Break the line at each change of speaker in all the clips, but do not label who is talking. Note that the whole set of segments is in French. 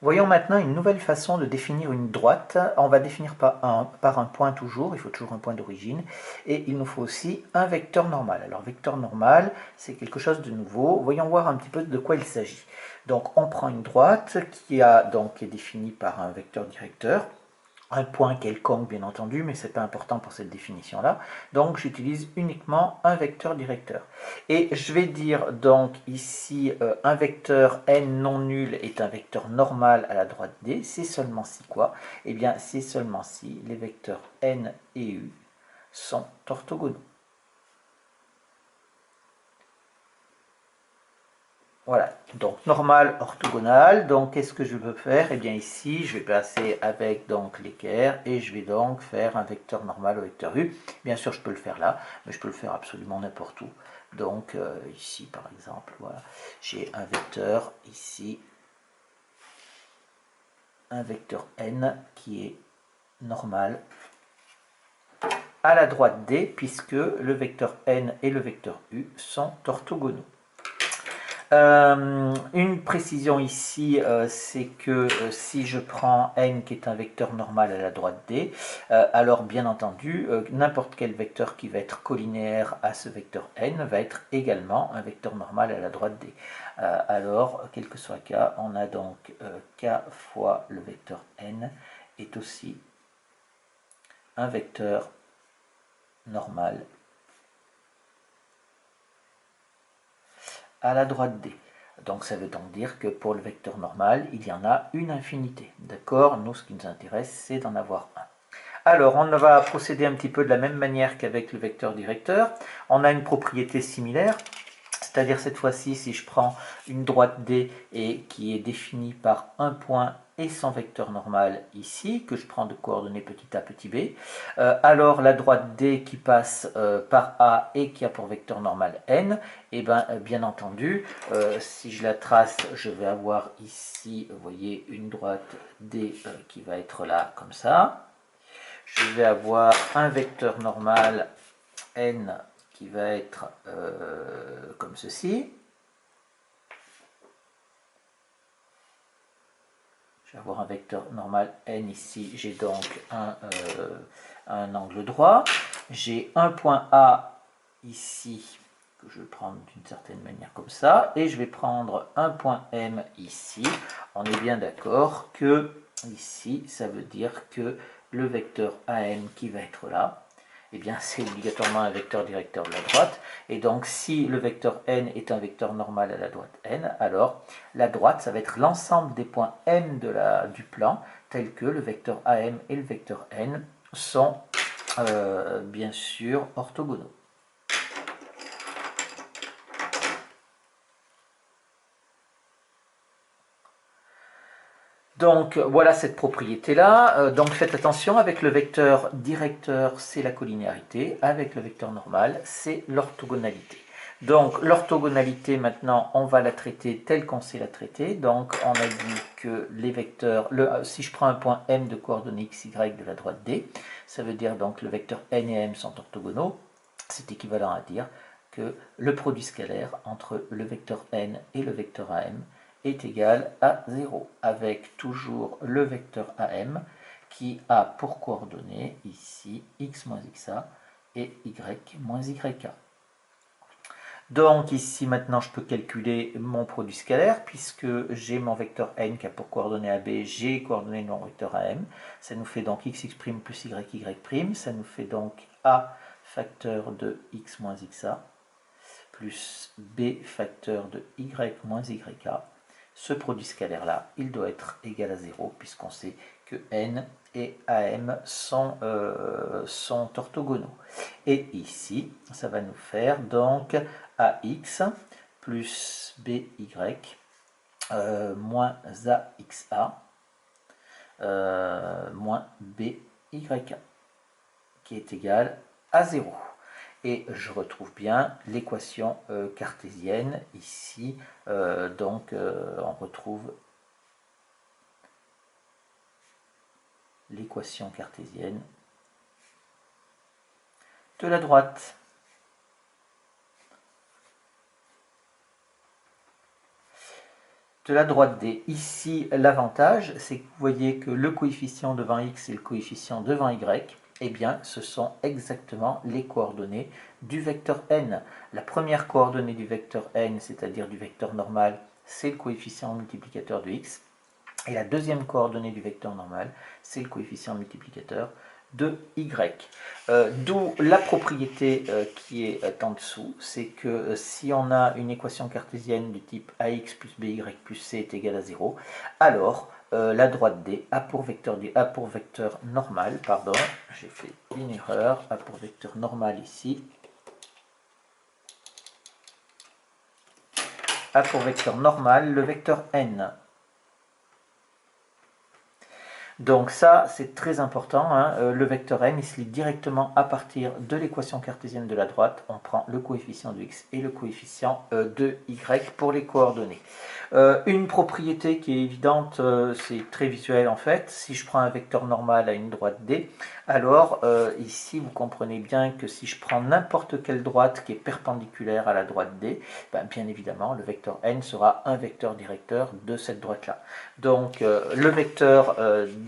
Voyons maintenant une nouvelle façon de définir une droite. On va définir par un point toujours, il faut toujours un point d'origine, et il nous faut aussi un vecteur normal. Alors vecteur normal, c'est quelque chose de nouveau. Voyons voir un petit peu de quoi il s'agit. Donc on prend une droite qui est définie par un vecteur directeur, un point quelconque bien entendu, mais ce n'est pas important pour cette définition-là. Donc j'utilise uniquement un vecteur directeur. Et je vais dire donc ici un vecteur n non nul est un vecteur normal à la droite D. C'est seulement si quoi? Eh bien c'est seulement si les vecteurs n et u sont orthogonaux. Voilà, donc normal, orthogonal. Donc qu'est-ce que je veux faire? Eh bien ici, je vais passer avec donc l'équerre et je vais donc faire un vecteur normal au vecteur u. Bien sûr, je peux le faire là, mais je peux le faire absolument n'importe où. Donc ici, par exemple, voilà, j'ai un vecteur ici, un vecteur n qui est normal à la droite D, puisque le vecteur n et le vecteur u sont orthogonaux. Une précision ici, c'est que si je prends n qui est un vecteur normal à la droite D, alors bien entendu, n'importe quel vecteur qui va être collinéaire à ce vecteur n va être également un vecteur normal à la droite D. Alors, quel que soit k, on a donc k fois le vecteur n est aussi un vecteur normal à la droite D. Donc ça veut donc dire que pour le vecteur normal, il y en a une infinité. D'accord? Nous, ce qui nous intéresse, c'est d'en avoir un. Alors, on va procéder un petit peu de la même manière qu'avec le vecteur directeur. On a une propriété similaire. C'est-à-dire cette fois-ci, si je prends une droite D et qui est définie par un point et son vecteur normal ici, que je prends de coordonnées petit a, petit b, alors la droite D qui passe par A et qui a pour vecteur normal n, et bien entendu, si je la trace, je vais avoir ici, vous voyez, une droite D qui va être là, comme ça. Je vais avoir un vecteur normal n qui va être comme ceci. Je vais avoir un vecteur normal n ici. J'ai donc un angle droit. J'ai un point A ici, que je vais prendre d'une certaine manière comme ça. Et je vais prendre un point M ici. On est bien d'accord que ici, ça veut dire que le vecteur AM qui va être là, eh bien c'est obligatoirement un vecteur directeur de la droite. Et donc si le vecteur n est un vecteur normal à la droite n, alors la droite, ça va être l'ensemble des points m du plan, tels que le vecteur am et le vecteur n sont bien sûr orthogonaux. Donc voilà cette propriété-là. Donc faites attention, avec le vecteur directeur, c'est la collinéarité. Avec le vecteur normal, c'est l'orthogonalité. Donc l'orthogonalité, maintenant, on va la traiter telle qu'on sait la traiter. Donc on a dit que les vecteurs, si je prends un point M de coordonnées x, y de la droite D, ça veut dire donc le vecteur n et m sont orthogonaux. C'est équivalent à dire que le produit scalaire entre le vecteur n et le vecteur am est égal à 0, avec toujours le vecteur AM qui a pour coordonnées ici x moins xa et y moins yk. Donc ici maintenant je peux calculer mon produit scalaire puisque j'ai mon vecteur n qui a pour coordonnées AB, j'ai coordonnées de mon vecteur AM. Ça nous fait donc xx' plus yy', ça nous fait donc a facteur de x moins xa plus b facteur de y moins yk. Ce produit scalaire-là, il doit être égal à 0, puisqu'on sait que n et am sont orthogonaux. Et ici, ça va nous faire donc ax plus by moins axa moins byk, qui est égal à 0. Et je retrouve bien l'équation cartésienne ici. On retrouve l'équation cartésienne de la droite. de la droite D. Ici, l'avantage, c'est que vous voyez que le coefficient devant x et le coefficient devant y, eh bien, ce sont exactement les coordonnées du vecteur n. La première coordonnée du vecteur n, c'est-à-dire du vecteur normal, c'est le coefficient multiplicateur de x. Et la deuxième coordonnée du vecteur normal, c'est le coefficient multiplicateur de y. D'où la propriété qui est en dessous, c'est que si on a une équation cartésienne du type ax plus by plus c est égal à 0, alors la droite D a pour vecteur normal, pardon, j'ai fait une erreur, a pour vecteur normal ici, a pour vecteur normal le vecteur n. Donc ça, c'est très important, hein. Le vecteur n, il se lit directement à partir de l'équation cartésienne de la droite. On prend le coefficient de x et le coefficient de y pour les coordonnées. Une propriété qui est évidente, c'est très visuel en fait. Si je prends un vecteur normal à une droite D, alors ici, vous comprenez bien que si je prends n'importe quelle droite qui est perpendiculaire à la droite D, ben, bien évidemment, le vecteur n sera un vecteur directeur de cette droite-là. Donc, le vecteur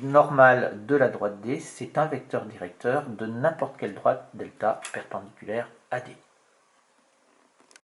normal de la droite D, c'est un vecteur directeur de n'importe quelle droite delta perpendiculaire à D.